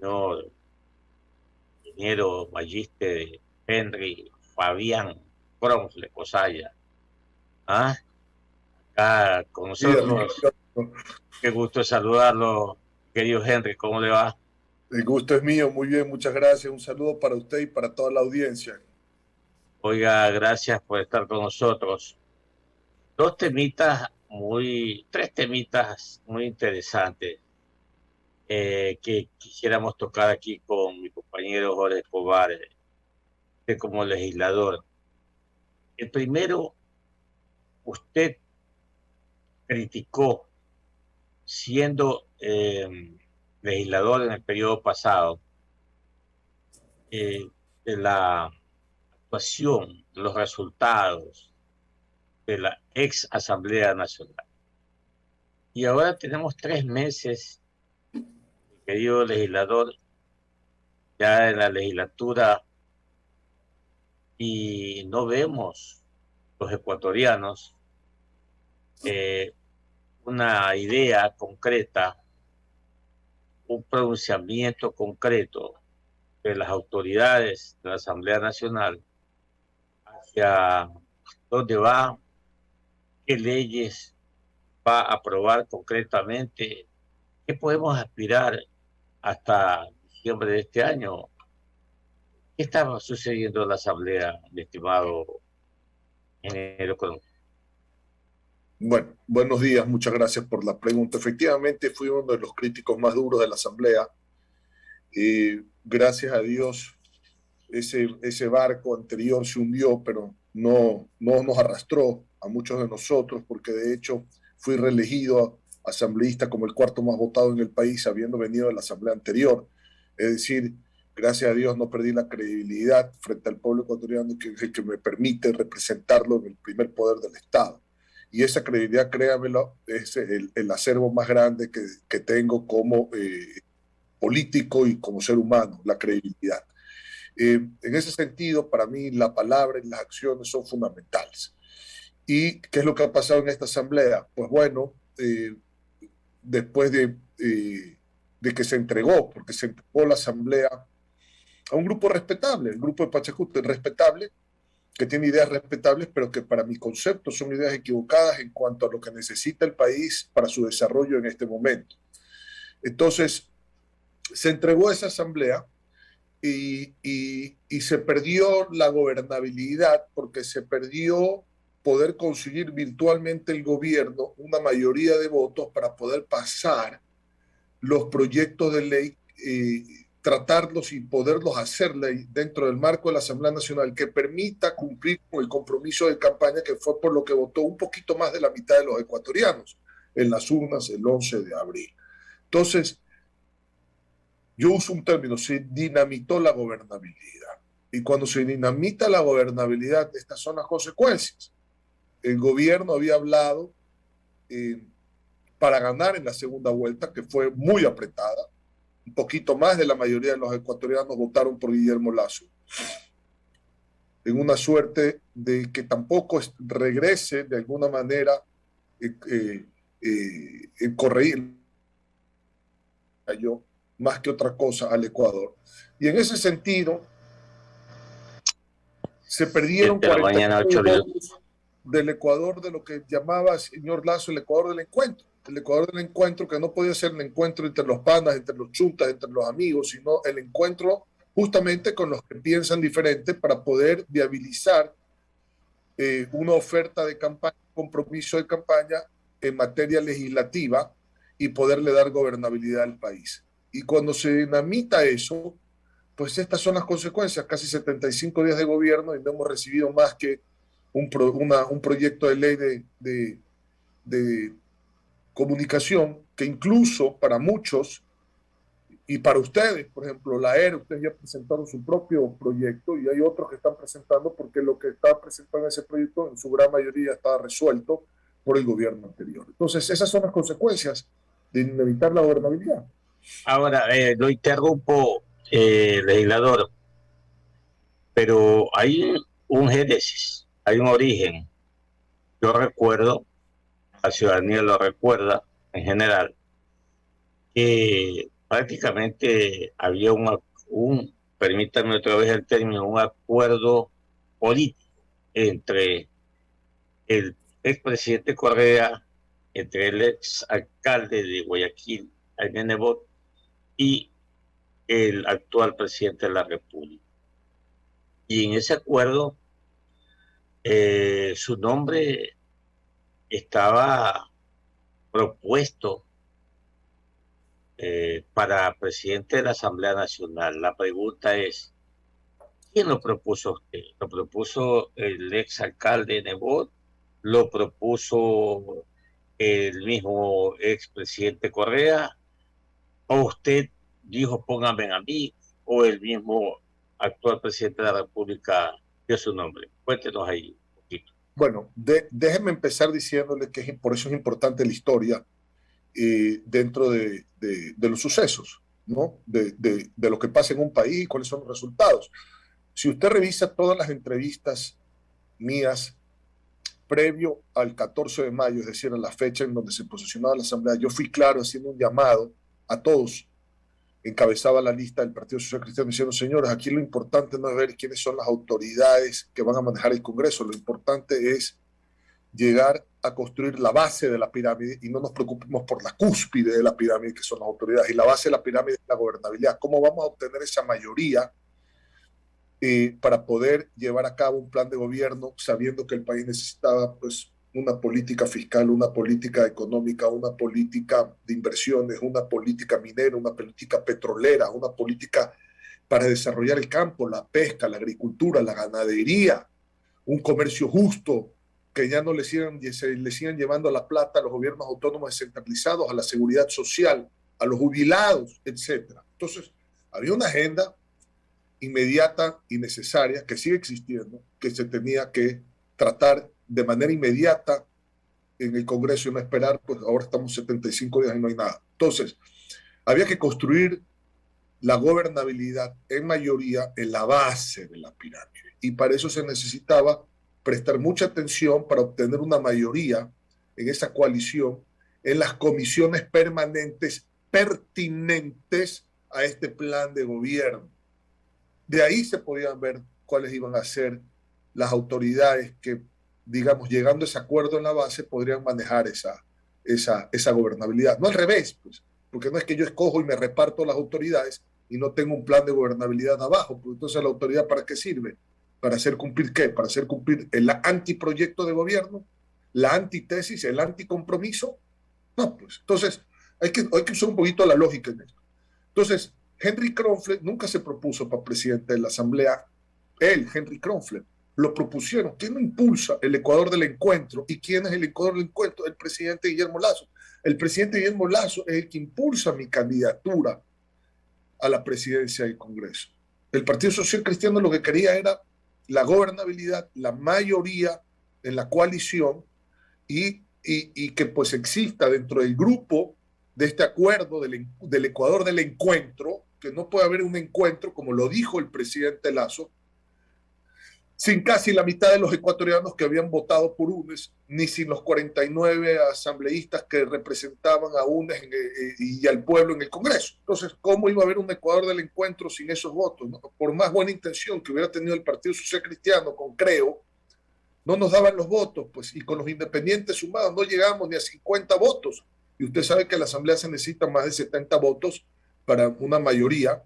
señor ingeniero magíster Henry Fabián Cronfle Cosaya. ¿Ah? Acá con Sí, amigo. nosotros. Qué gusto saludarlo, querido Henry. ¿Cómo le va? El gusto es mío, muy bien, muchas gracias. Un saludo para usted y para toda la audiencia. Oiga, gracias por estar con nosotros. Tres temitas muy interesantes que quisiéramos tocar aquí con mi compañero Jorge Escobar, como legislador. El primero, usted criticó, siendo legislador en el periodo pasado, de la actuación, de los resultados de la ex Asamblea Nacional. Y ahora tenemos 3 meses, querido legislador, ya en la legislatura, y no vemos los ecuatorianos eh, una idea concreta, un pronunciamiento concreto de las autoridades de la Asamblea Nacional hacia dónde va, qué leyes va a aprobar concretamente, qué podemos aspirar hasta diciembre de este año. ¿Qué estaba sucediendo en la Asamblea, mi estimado ingeniero Colón? Bueno, buenos días, muchas gracias por la pregunta. Efectivamente, fui uno de los críticos más duros de la Asamblea. Gracias a Dios, ese barco anterior se hundió, pero no nos arrastró a muchos de nosotros, porque de hecho fui reelegido asambleísta como el cuarto más votado en el país, habiendo venido de la Asamblea anterior. Es decir, gracias a Dios no perdí la credibilidad frente al pueblo ecuatoriano que me permite representarlo en el primer poder del Estado. Y esa credibilidad, créamelo, es el acervo más grande que tengo como político y como ser humano, la credibilidad. En ese sentido, para mí, la palabra y las acciones son fundamentales. ¿Y qué es lo que ha pasado en esta asamblea? Pues bueno, después de que se entregó, porque se entregó la asamblea a un grupo respetable, el grupo de Pachacuti respetable, que tiene ideas respetables, pero que para mi concepto son ideas equivocadas en cuanto a lo que necesita el país para su desarrollo en este momento. Entonces, se entregó esa asamblea y se perdió la gobernabilidad porque se perdió poder conseguir virtualmente el gobierno una mayoría de votos para poder pasar los proyectos de ley, tratarlos y poderlos hacer ley dentro del marco de la Asamblea Nacional que permita cumplir con el compromiso de campaña que fue por lo que votó un poquito más de la mitad de los ecuatorianos en las urnas el 11 de abril. Entonces, yo uso un término, se dinamitó la gobernabilidad. Y cuando se dinamita la gobernabilidad, estas son las consecuencias. El gobierno había hablado para ganar en la segunda vuelta, que fue muy apretada. Un poquito más de la mayoría de los ecuatorianos votaron por Guillermo Lasso, en una suerte de que tampoco regrese de alguna manera corregir yo más que otra cosa al Ecuador. Y en ese sentido, se perdieron 7 de la mañana, 8 minutos. votos del Ecuador, de lo que llamaba señor Lazo el Ecuador del encuentro. El Ecuador del encuentro, que no podía ser un encuentro entre los panas, entre los chuntas, entre los amigos, sino el encuentro justamente con los que piensan diferente para poder viabilizar una oferta de campaña, un compromiso de campaña en materia legislativa y poderle dar gobernabilidad al país. Y cuando se dinamita eso, pues estas son las consecuencias, casi 75 días de gobierno y no hemos recibido más que un proyecto de ley de comunicación que incluso para muchos y para ustedes, por ejemplo, la ERE, ustedes ya presentaron su propio proyecto y hay otros que están presentando porque lo que está presentando en ese proyecto en su gran mayoría está resuelto por el gobierno anterior. Entonces, esas son las consecuencias de evitar la gobernabilidad. Ahora, lo interrumpo, legislador, pero hay un génesis, hay un origen. Yo recuerdo, la ciudadanía lo recuerda en general, que prácticamente había permítanme otra vez el término, un acuerdo político entre el expresidente Correa, entre el ex alcalde de Guayaquil, Jaime Nebot, y el actual presidente de la República. Y en ese acuerdo, su nombre estaba propuesto para presidente de la Asamblea Nacional. La pregunta es, ¿quién lo propuso a usted? ¿Lo propuso el ex alcalde Nebot? ¿Lo propuso el mismo expresidente Correa? ¿O usted dijo póngame a mí? ¿O el mismo actual presidente de la República dio su nombre? Cuéntenos ahí un poquito. Bueno, déjenme empezar diciéndole que por eso es importante la historia dentro de los sucesos, ¿no? De lo que pasa en un país y cuáles son los resultados. Si usted revisa todas las entrevistas mías previo al 14 de mayo, es decir, a la fecha en donde se posicionaba la Asamblea, yo fui claro haciendo un llamado a todos, encabezaba la lista del Partido Social Cristiano diciendo, señores, aquí lo importante no es ver quiénes son las autoridades que van a manejar el Congreso, lo importante es llegar a construir la base de la pirámide y no nos preocupemos por la cúspide de la pirámide, que son las autoridades, y la base de la pirámide es la gobernabilidad. ¿Cómo vamos a obtener esa mayoría para poder llevar a cabo un plan de gobierno sabiendo que el país necesitaba pues una política fiscal, una política económica, una política de inversiones, una política minera, una política petrolera, una política para desarrollar el campo, la pesca, la agricultura, la ganadería, un comercio justo, que ya no le sigan llevando la plata a los gobiernos autónomos descentralizados, a la seguridad social, a los jubilados, etcétera. Entonces, había una agenda inmediata y necesaria que sigue existiendo, que se tenía que tratar de manera inmediata en el Congreso y no esperar, pues ahora estamos 75 días y no hay nada. Entonces, había que construir la gobernabilidad en mayoría en la base de la pirámide y para eso se necesitaba prestar mucha atención para obtener una mayoría en esa coalición en las comisiones permanentes pertinentes a este plan de gobierno. De ahí se podían ver cuáles iban a ser las autoridades que, digamos, llegando a ese acuerdo en la base, podrían manejar esa gobernabilidad. No al revés, pues, porque no es que yo escojo y me reparto las autoridades y no tengo un plan de gobernabilidad abajo, pues entonces la autoridad ¿para qué sirve? ¿Para hacer cumplir qué? ¿Para hacer cumplir el antiproyecto de gobierno? ¿La antitesis? ¿El anticompromiso? No, pues entonces hay que usar un poquito la lógica en esto. Entonces, Henry Kronfler nunca se propuso para presidente de la Asamblea. Él, Henry Kronfler, lo propusieron. ¿Quién lo impulsa? El Ecuador del Encuentro. ¿Y quién es el Ecuador del Encuentro? El presidente Guillermo Lasso. El presidente Guillermo Lasso es el que impulsa mi candidatura a la presidencia del Congreso. El Partido Social Cristiano lo que quería era la gobernabilidad, la mayoría en la coalición y que pues exista dentro del grupo de este acuerdo del Ecuador del Encuentro, que no puede haber un encuentro, como lo dijo el presidente Lasso, sin casi la mitad de los ecuatorianos que habían votado por UNES, ni sin los 49 asambleístas que representaban a UNES y al pueblo en el Congreso. Entonces, ¿cómo iba a haber un Ecuador del Encuentro sin esos votos? ¿No? Por más buena intención que hubiera tenido el Partido Social Cristiano con Creo, no nos daban los votos, pues, y con los independientes sumados no llegamos ni a 50 votos. Y usted sabe que en la Asamblea se necesitan más de 70 votos para una mayoría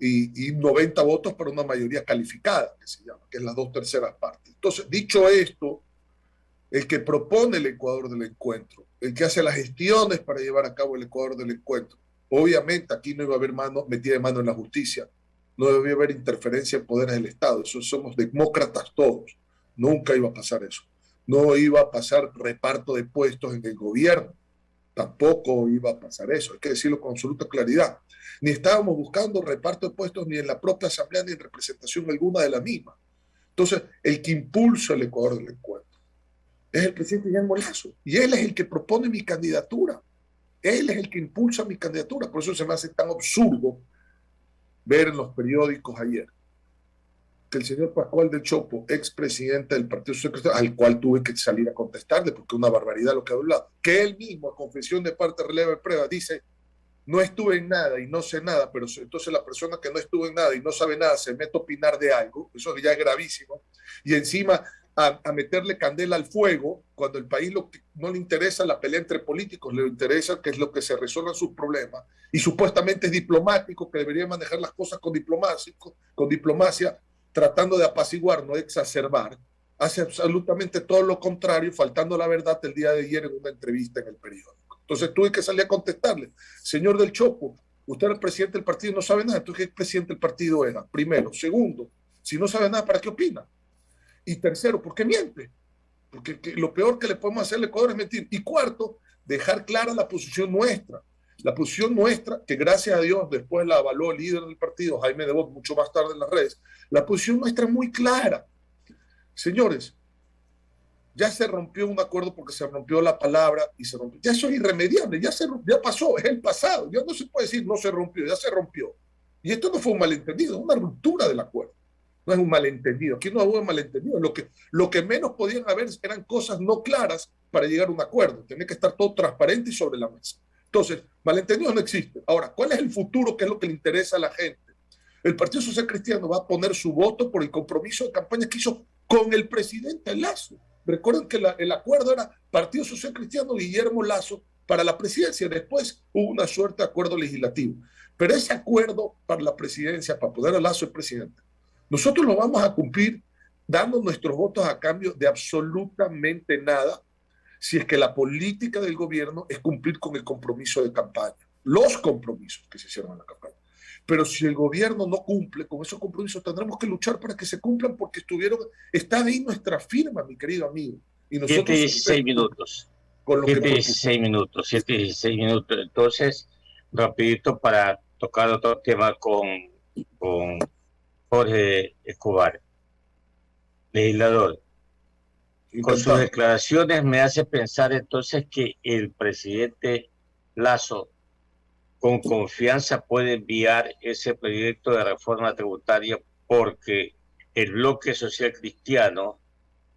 y 90 votos para una mayoría calificada, que se llama, que es las 2/3 partes. Entonces, dicho esto, el que propone el Ecuador del Encuentro, el que hace las gestiones para llevar a cabo el Ecuador del Encuentro, obviamente aquí no iba a haber metida de mano en la justicia, no debía haber interferencia en poderes del Estado, eso somos demócratas todos, nunca iba a pasar eso, no iba a pasar reparto de puestos en el gobierno, tampoco iba a pasar eso, hay que decirlo con absoluta claridad. Ni estábamos buscando reparto de puestos ni en la propia asamblea ni en representación alguna de la misma. Entonces, el que impulsa el Ecuador del Encuentro es el presidente Guillermo Lasso y él es el que propone mi candidatura. Él es el que impulsa mi candidatura. Por eso se me hace tan absurdo ver en los periódicos ayer que el señor Pascual del Chopo, expresidente del Partido Social, al cual tuve que salir a contestarle porque una barbaridad lo que ha hablado, que él mismo a confesión de parte releva de prueba dice no estuve en nada y no sé nada, pero entonces la persona que no estuvo en nada y no sabe nada se mete a opinar de algo, eso ya es gravísimo, y encima a meterle candela al fuego cuando el país no le interesa la pelea entre políticos, le interesa que es lo que se resuelvan sus problemas, y supuestamente es diplomático, que debería manejar las cosas con diplomacia, tratando de apaciguar, no exacerbar, hace absolutamente todo lo contrario, faltando la verdad el día de ayer en una entrevista en el periódico. Entonces tuve que salir a contestarle, señor del Chopo, usted era el presidente del partido y no sabe nada, entonces ¿qué presidente del partido era? Primero. Segundo, si no sabe nada, ¿para qué opina? Y tercero, ¿por qué miente? Porque lo peor que le podemos hacer al Ecuador es mentir. Y cuarto, dejar clara la posición nuestra. La posición nuestra, que gracias a Dios después la avaló el líder del partido, Jaime Nebot, mucho más tarde en las redes, la posición nuestra es muy clara. Señores, ya se rompió un acuerdo porque se rompió la palabra y se rompió. Ya eso es irremediable, ya pasó, es el pasado. Ya no se puede decir no se rompió, ya se rompió. Y esto no fue un malentendido, es una ruptura del acuerdo. No es un malentendido. Aquí no hubo un malentendido. Lo que menos podían haber eran cosas no claras para llegar a un acuerdo. Tenía que estar todo transparente y sobre la mesa. Entonces, malentendidos no existen. Ahora, ¿cuál es el futuro? ¿Qué es lo que le interesa a la gente? El Partido Social Cristiano va a poner su voto por el compromiso de campaña que hizo con el presidente Lazo. Recuerden que el acuerdo era Partido Social Cristiano, Guillermo Lazo, para la presidencia. Después hubo una suerte de acuerdo legislativo. Pero ese acuerdo para la presidencia, para poder a Lazo el presidente, nosotros lo vamos a cumplir dando nuestros votos a cambio de absolutamente nada, si es que la política del gobierno es cumplir con el compromiso de campaña, los compromisos que se hicieron en la campaña. Pero si el gobierno no cumple con esos compromisos, tendremos que luchar para que se cumplan porque está ahí nuestra firma, mi querido amigo. Y nosotros 7:16 minutos. Con lo 7:16 minutos, 7:16 minutos. Entonces, rapidito para tocar otro tema con Jorge Escobar, legislador. Con sus declaraciones me hace pensar entonces que el presidente Lazo con confianza puede enviar ese proyecto de reforma tributaria porque el bloque social cristiano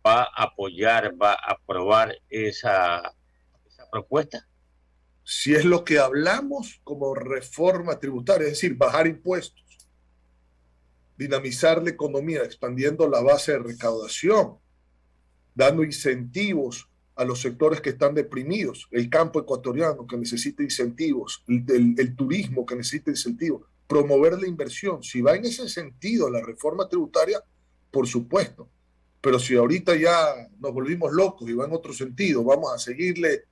va a apoyar, va a aprobar esa propuesta. Si es lo que hablamos como reforma tributaria, es decir, bajar impuestos, dinamizar la economía, expandiendo la base de recaudación, dando incentivos a los sectores que están deprimidos, el campo ecuatoriano que necesita incentivos, el turismo que necesita incentivos, promover la inversión. Si va en ese sentido la reforma tributaria, por supuesto. Pero si ahorita ya nos volvimos locos y va en otro sentido, vamos a seguirle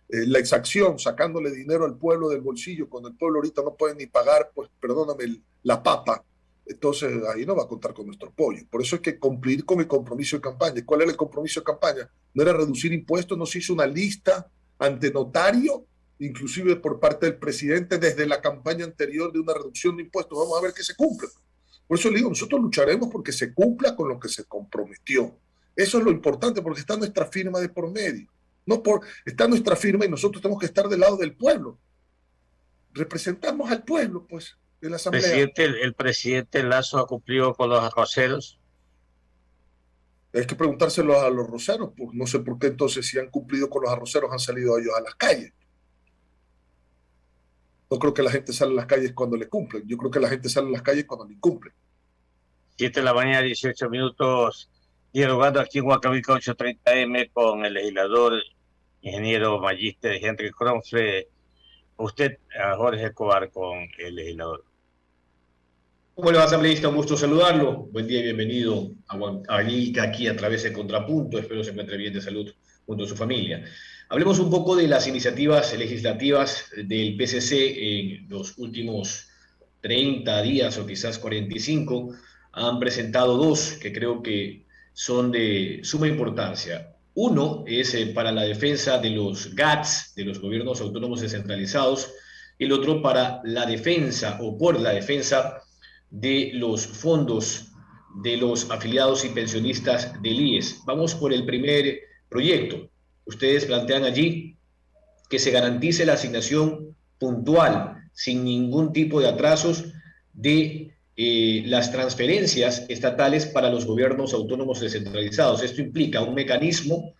la exacción, sacándole dinero al pueblo del bolsillo, cuando el pueblo ahorita no puede ni pagar, pues perdóname, la papa, entonces ahí no va a contar con nuestro apoyo. Por eso hay que cumplir con el compromiso de campaña. ¿Cuál era el compromiso de campaña? No era reducir impuestos, no se hizo una lista ante notario, inclusive por parte del presidente desde la campaña anterior de una reducción de impuestos. Vamos a ver que se cumple. Por eso le digo, nosotros lucharemos porque se cumpla con lo que se comprometió. Eso es lo importante, porque está nuestra firma de por medio. Está nuestra firma y nosotros tenemos que estar del lado del pueblo. Representamos al pueblo, pues. El presidente Lazo ha cumplido con los arroceros. Hay que preguntárselo a los arroceros, pues no sé por qué entonces si han cumplido con los arroceros han salido ellos a las calles. No creo que la gente sale a las calles cuando le cumplen. Yo creo que la gente sale a las calles cuando le incumplen. 7 de la mañana, 18 minutos, dialogando aquí en Huancavelica 830M con el legislador, ingeniero magíster Henry Kronfle. Usted, Jorge Escobar, con el legislador. ¿Cómo le va, asambleísta? Un gusto saludarlo. Buen día y bienvenido a Huancavelica, aquí a través de Contrapunto. Espero se encuentre bien de salud junto a su familia. Hablemos un poco de las iniciativas legislativas del PCC en los últimos 30 días o quizás 45. Han presentado dos que creo que son de suma importancia. Uno es para la defensa de los GATS, de los gobiernos autónomos descentralizados, y el otro para la defensa o por la defensa de los fondos de los afiliados y pensionistas del IES. Vamos por el primer proyecto. Ustedes plantean allí que se garantice la asignación puntual, sin ningún tipo de atrasos, de las transferencias estatales para los gobiernos autónomos descentralizados. Esto implica un mecanismo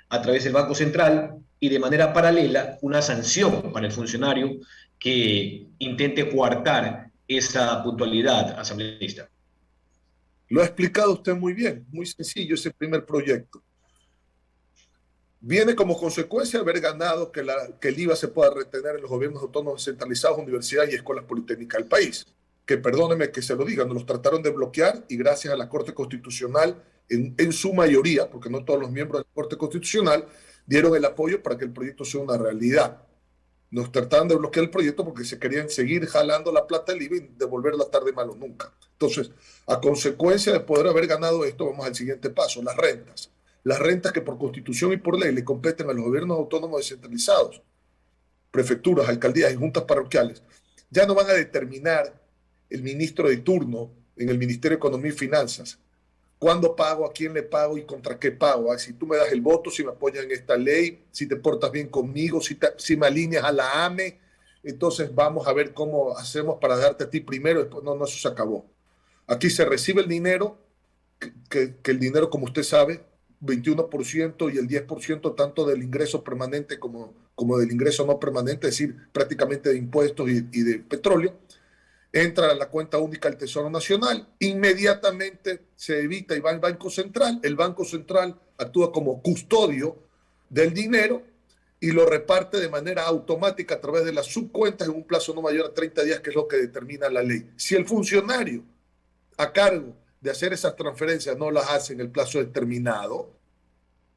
a través del Banco Central y de manera paralela una sanción para el funcionario que intente coartar esa puntualidad, asambleísta? Lo ha explicado usted muy bien, muy sencillo ese primer proyecto. Viene como consecuencia de haber ganado que el IVA se pueda retener en los gobiernos autónomos descentralizados, universidades y escuelas politécnicas del país. Que perdóneme que se lo diga, nos los trataron de bloquear y gracias a la Corte Constitucional, en su mayoría, porque no todos los miembros de la Corte Constitucional, dieron el apoyo para que el proyecto sea una realidad. Nos trataron de bloquear el proyecto porque se querían seguir jalando la plata del IVA y devolverla tarde malo nunca. Entonces, a consecuencia de poder haber ganado esto, vamos al siguiente paso, las rentas. Las rentas que por constitución y por ley le competen a los gobiernos autónomos descentralizados, prefecturas, alcaldías y juntas parroquiales, ya no van a determinar el ministro de turno en el Ministerio de Economía y Finanzas cuándo pago, a quién le pago y contra qué pago. Si tú me das el voto, si me apoyas en esta ley, si te portas bien conmigo, si me alineas a la AME, entonces vamos a ver cómo hacemos para darte a ti primero. Después, no, eso se acabó. Aquí se recibe el dinero, que el dinero, como usted sabe, 21% y el 10% tanto del ingreso permanente como del ingreso no permanente, es decir, prácticamente de impuestos y de petróleo, entra a la cuenta única del Tesoro Nacional, inmediatamente se evita y va al Banco Central, el Banco Central actúa como custodio del dinero y lo reparte de manera automática a través de las subcuentas en un plazo no mayor a 30 días, que es lo que determina la ley. Si el funcionario a cargo de hacer esas transferencias no las hace en el plazo determinado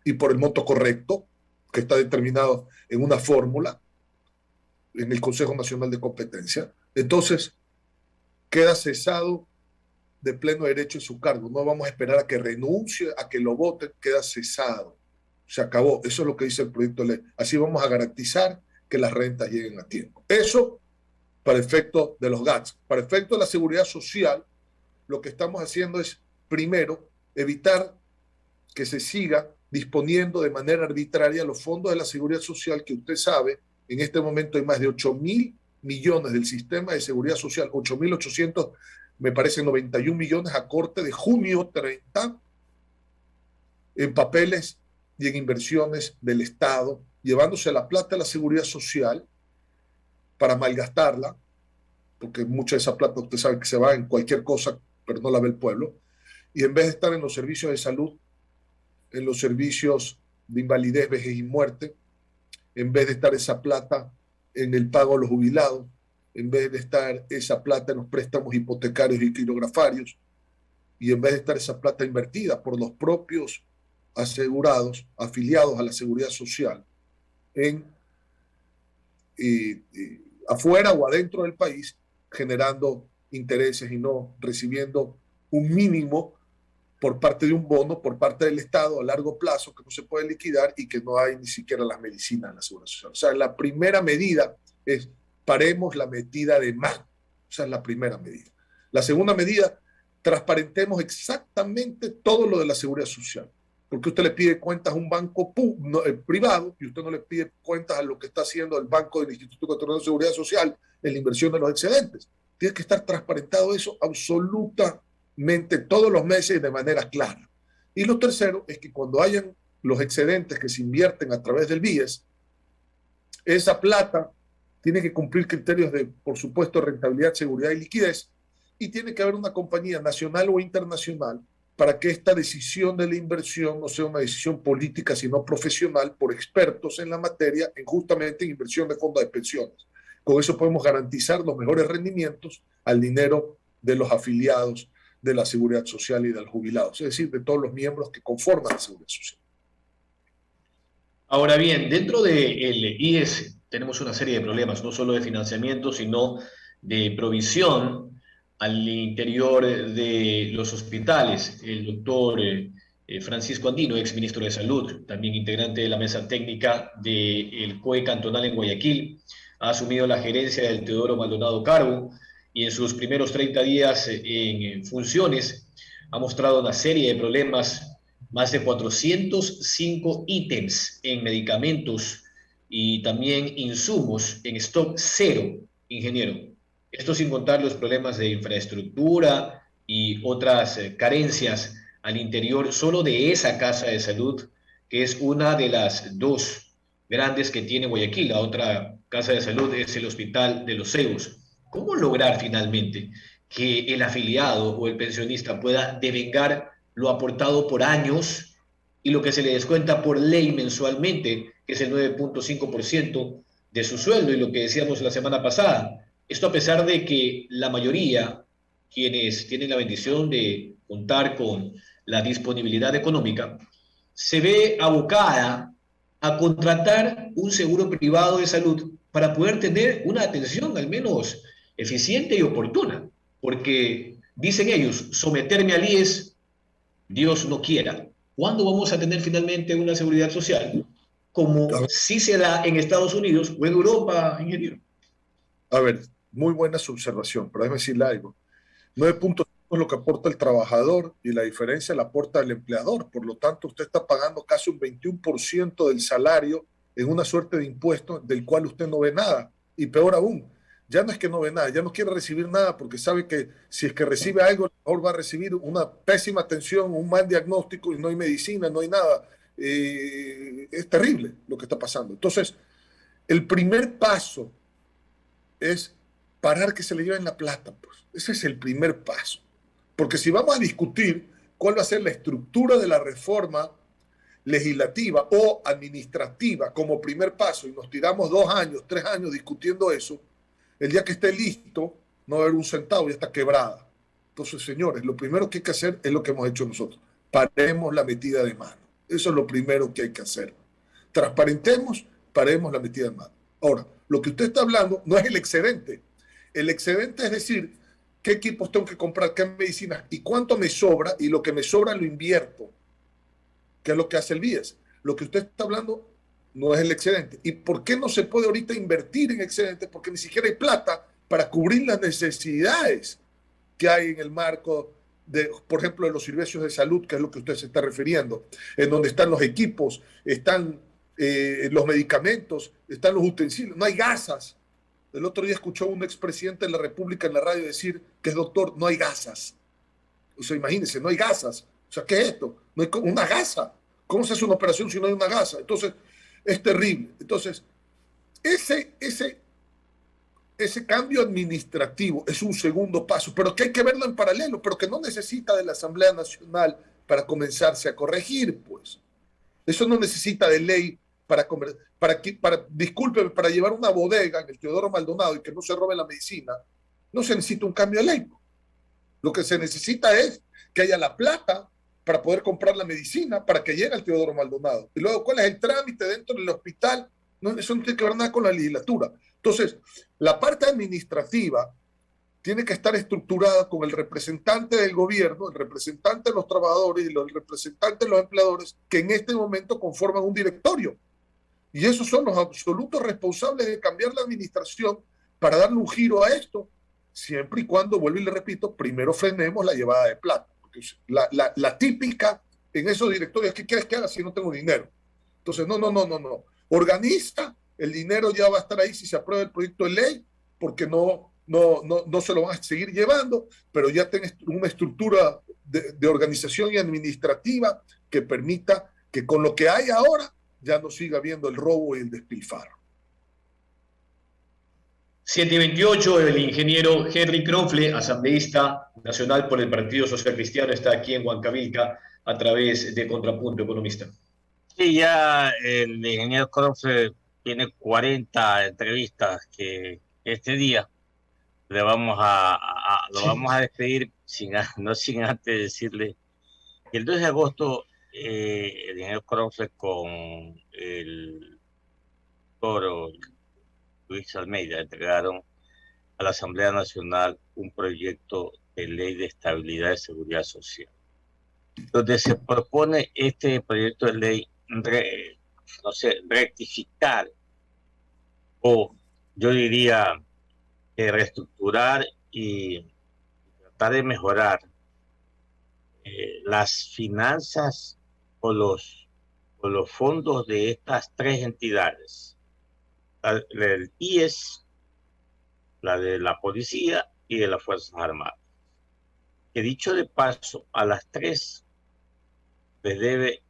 y por el monto correcto, que está determinado en una fórmula en el Consejo Nacional de Competencia, entonces queda cesado de pleno derecho en su cargo. No vamos a esperar a que renuncie, a que lo voten, queda cesado. Se acabó. Eso es lo que dice el proyecto de ley. Así vamos a garantizar que las rentas lleguen a tiempo. Eso para efecto de los GATS. Para efecto de la seguridad social, lo que estamos haciendo es, primero, evitar que se siga disponiendo de manera arbitraria los fondos de la seguridad social, que usted sabe, en este momento hay más de 8.000 millones del sistema de seguridad social, 8.800, me parece 91 millones a corte de junio 30, en papeles y en inversiones del Estado, llevándose la plata a la seguridad social para malgastarla, porque mucha de esa plata usted sabe que se va en cualquier cosa, pero no la ve el pueblo, y en vez de estar en los servicios de salud, en los servicios de invalidez, vejez y muerte, en vez de estar esa plata en el pago a los jubilados, en vez de estar esa plata en los préstamos hipotecarios y quirografarios, y en vez de estar esa plata invertida por los propios asegurados, afiliados a la seguridad social, en afuera o adentro del país, generando intereses y no recibiendo un mínimo por parte de un bono, por parte del Estado a largo plazo, que no se puede liquidar y que no hay ni siquiera las medicinas en la seguridad social. O sea, la primera medida es paremos la metida de mano. Esa es la primera medida. La segunda medida, transparentemos exactamente todo lo de la seguridad social. Porque usted le pide cuentas a un banco privado y usted no le pide cuentas a lo que está haciendo el Banco del Instituto Ecuatoriano de Seguridad Social en la inversión de los excedentes. Tiene que estar transparentado eso absolutamente todos los meses de manera clara. Y lo tercero es que cuando hayan los excedentes que se invierten a través del BIES, esa plata tiene que cumplir criterios de, por supuesto, rentabilidad, seguridad y liquidez, y tiene que haber una compañía nacional o internacional para que esta decisión de la inversión no sea una decisión política, sino profesional por expertos en la materia, justamente en inversión de fondos de pensiones. Con eso podemos garantizar los mejores rendimientos al dinero de los afiliados de la seguridad social y de los jubilados, es decir, de todos los miembros que conforman la seguridad social. Ahora bien, dentro del IES tenemos una serie de problemas, no solo de financiamiento, sino de provisión al interior de los hospitales. El doctor Francisco Andino, ex ministro de Salud, también integrante de la mesa técnica del COE cantonal en Guayaquil, ha asumido la gerencia del Teodoro Maldonado Carbo y en sus primeros 30 días en funciones ha mostrado una serie de problemas, más de 405 ítems en medicamentos y también insumos en stock cero, ingeniero. Esto sin contar los problemas de infraestructura y otras carencias al interior solo de esa casa de salud, que es una de las dos grandes que tiene Guayaquil. La otra casa de salud es el Hospital de los Cebos. ¿Cómo lograr finalmente que el afiliado o el pensionista pueda devengar lo aportado por años y lo que se le descuenta por ley mensualmente, que es el 9.5% de su sueldo, y lo que decíamos la semana pasada? Esto a pesar de que la mayoría, quienes tienen la bendición de contar con la disponibilidad económica, se ve abocada a contratar un seguro privado de salud para poder tener una atención al menos eficiente y oportuna, porque dicen ellos, someterme al IES, Dios no quiera. ¿Cuándo vamos a tener finalmente una seguridad social? Como sí se da en Estados Unidos o en Europa, ingeniero. A ver, muy buena su observación, pero déjame decirle algo. 9.5 es lo que aporta el trabajador y la diferencia la aporta el empleador. Por lo tanto, usted está pagando casi un 21% del salario en una suerte de impuesto del cual usted no ve nada. Y peor aún, ya no es que no ve nada, ya no quiere recibir nada porque sabe que si es que recibe algo, mejor va a recibir una pésima atención, un mal diagnóstico y no hay medicina, no hay nada. Es terrible lo que está pasando. Entonces, el primer paso es parar que se le lleven la plata. Pues. Ese es el primer paso. Porque si vamos a discutir cuál va a ser la estructura de la reforma legislativa o administrativa como primer paso y nos tiramos 2 años, 3 años discutiendo eso, el día que esté listo no va a haber un centavo, ya está quebrada. Entonces, señores, lo primero que hay que hacer es lo que hemos hecho nosotros. Paremos la metida de mano. Eso es lo primero que hay que hacer. Transparentemos, paremos la metida de mano. Ahora, lo que usted está hablando no es el excedente. El excedente es decir, qué equipos tengo que comprar, qué medicinas y cuánto me sobra, y lo que me sobra lo invierto, que es lo que hace el BIES. Lo que usted está hablando no es el excedente. ¿Y por qué no se puede ahorita invertir en excedente? Porque ni siquiera hay plata para cubrir las necesidades que hay en el marco de, por ejemplo, de los servicios de salud, que es lo que usted se está refiriendo, en donde están los equipos, están los medicamentos, están los utensilios, no hay gasas. El otro día escuchó un expresidente de la República en la radio decir que es doctor, no hay gasas. O sea, imagínense, no hay gasas. O sea, ¿qué es esto? No hay una gasa. ¿Cómo se hace una operación si no hay una gasa? Entonces, es terrible. Entonces, ese cambio administrativo es un segundo paso, pero que hay que verlo en paralelo, pero que no necesita de la Asamblea Nacional para comenzarse a corregir, pues. Eso no necesita de ley discúlpeme, para llevar una bodega en el Teodoro Maldonado y que no se robe la medicina, no se necesita un cambio de ley. Lo que se necesita es que haya la plata para poder comprar la medicina para que llegue al Teodoro Maldonado. Y luego, ¿cuál es el trámite dentro del hospital? No, eso no tiene que ver nada con la legislatura. Entonces, la parte administrativa tiene que estar estructurada con el representante del gobierno, el representante de los trabajadores y el representante de los empleadores, que en este momento conforman un directorio. Y esos son los absolutos responsables de cambiar la administración para darle un giro a esto, siempre y cuando, vuelvo y le repito, primero frenemos la llevada de plata. Porque la típica en esos directorios, ¿qué quieres que haga si no tengo dinero? Entonces, no. Organiza, el dinero ya va a estar ahí si se aprueba el proyecto de ley, porque no se lo van a seguir llevando, pero ya tenés una estructura de organización y administrativa que permita que con lo que hay ahora ya no siga habiendo el robo y el despilfarro. 7:28, el ingeniero Henry Krofle, asambleísta nacional por el Partido Social Cristiano, está aquí en Huancavelica a través de Contrapunto, economista. Sí, ya el ingeniero Krofle tiene 40 entrevistas que este día le vamos lo vamos a despedir no sin antes decirle que el 2 de agosto el ingeniero Krofle con el toro Luis Almeida entregaron a la Asamblea Nacional un proyecto de ley de estabilidad y seguridad social, donde se propone este proyecto de ley rectificar o yo diría reestructurar y tratar de mejorar las finanzas o los fondos de estas tres entidades, el IES, la de la policía y de las Fuerzas Armadas. Que dicho de paso, a las tres les debe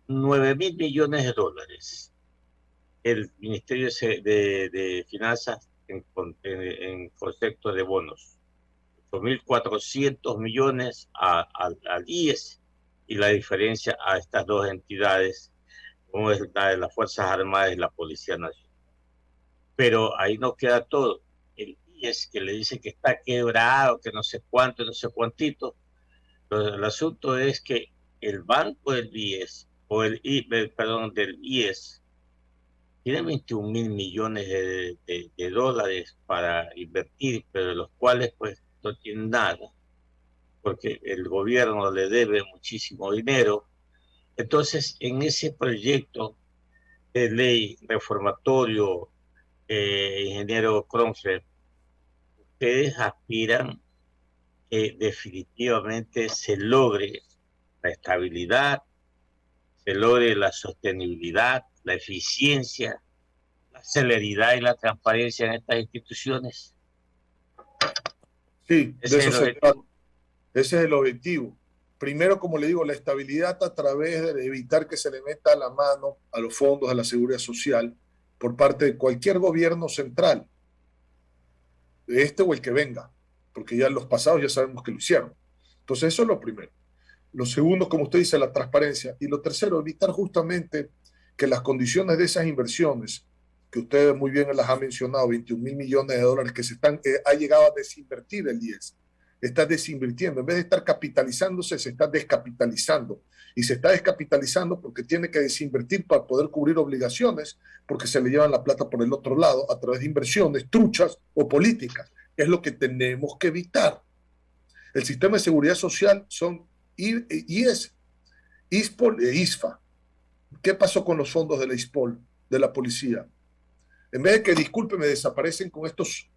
9.000 millones de dólares. el Ministerio de Finanzas en concepto de bonos. 8.400 millones al IES y la diferencia a estas dos entidades, como es la de las Fuerzas Armadas y la Policía Nacional. Pero ahí no queda todo. El IES, que le dice que está quebrado, que no sé cuánto, no sé cuántito. Pero el asunto es que el banco del IES, del IES, tiene 21.000 millones de dólares para invertir, pero de los cuales pues no tienen nada, porque el gobierno le debe muchísimo dinero. Entonces, en ese proyecto de ley reformatorio, ingeniero Kronfeld, ustedes aspiran que definitivamente se logre la estabilidad, se logre la sostenibilidad, la eficiencia, la celeridad y la transparencia en estas instituciones. Sí, de Ese es eso el se objetivo. trata. Ese es el objetivo. Primero, como le digo, la estabilidad a través de evitar que se le meta la mano a los fondos de la seguridad social por parte de cualquier gobierno central, este o el que venga, porque ya en los pasados ya sabemos que lo hicieron. Entonces, eso es lo primero. Lo segundo, como usted dice, la transparencia. Y lo tercero, evitar justamente que las condiciones de esas inversiones, que usted muy bien las ha mencionado, 21.000 millones de dólares que se están, ha llegado a desinvertir el IES. Está desinvirtiendo. En vez de estar capitalizándose, se está descapitalizando. Y se está descapitalizando porque tiene que desinvertir para poder cubrir obligaciones, porque se le llevan la plata por el otro lado a través de inversiones truchas o políticas. Es lo que tenemos que evitar. El sistema de seguridad social son IES, ISPOL e ISFA. ¿Qué pasó con los fondos de la ISPOL, de la policía? En vez de que, discúlpeme, desaparecen con estos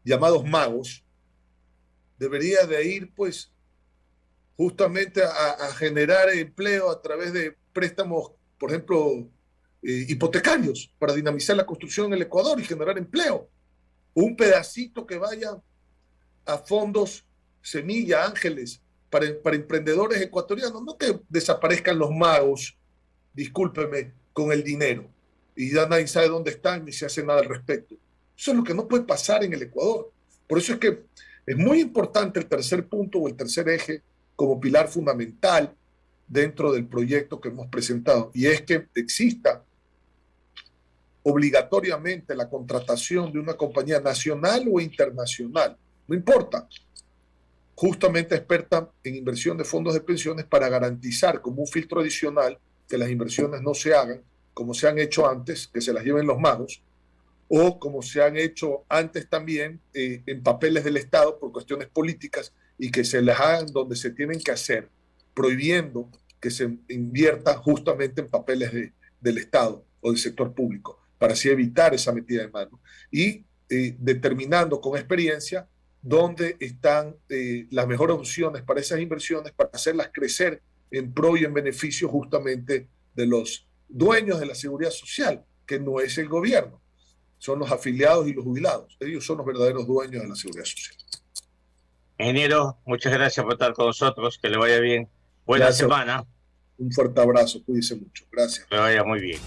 llamados magos, debería de ir, pues, justamente a generar empleo a través de préstamos, por ejemplo, hipotecarios, para dinamizar la construcción en el Ecuador y generar empleo. Un pedacito que vaya a fondos Semilla, Ángeles, para emprendedores ecuatorianos, no que desaparezcan los magos, discúlpeme, con el dinero, y ya nadie sabe dónde están ni se hace nada al respecto. Eso es lo que no puede pasar en el Ecuador. Por eso es que es muy importante el tercer punto o el tercer eje como pilar fundamental dentro del proyecto que hemos presentado, y es que exista obligatoriamente la contratación de una compañía nacional o internacional, no importa, justamente experta en inversión de fondos de pensiones, para garantizar como un filtro adicional que las inversiones no se hagan como se han hecho antes, que se las lleven los magos, o como se han hecho antes también en papeles del Estado por cuestiones políticas, y que se las hagan donde se tienen que hacer, prohibiendo que se invierta justamente en papeles del Estado o del sector público, para así evitar esa metida de mano, y determinando con experiencia dónde están las mejores opciones para esas inversiones, para hacerlas crecer en pro y en beneficio justamente de los dueños de la seguridad social, que no es el gobierno, son los afiliados y los jubilados. Ellos son los verdaderos dueños de la seguridad social. Ingeniero, muchas gracias por estar con nosotros, que le vaya bien. Buena Gracias. semana. Un fuerte abrazo, cuídense mucho. Gracias. Que le vaya muy bien.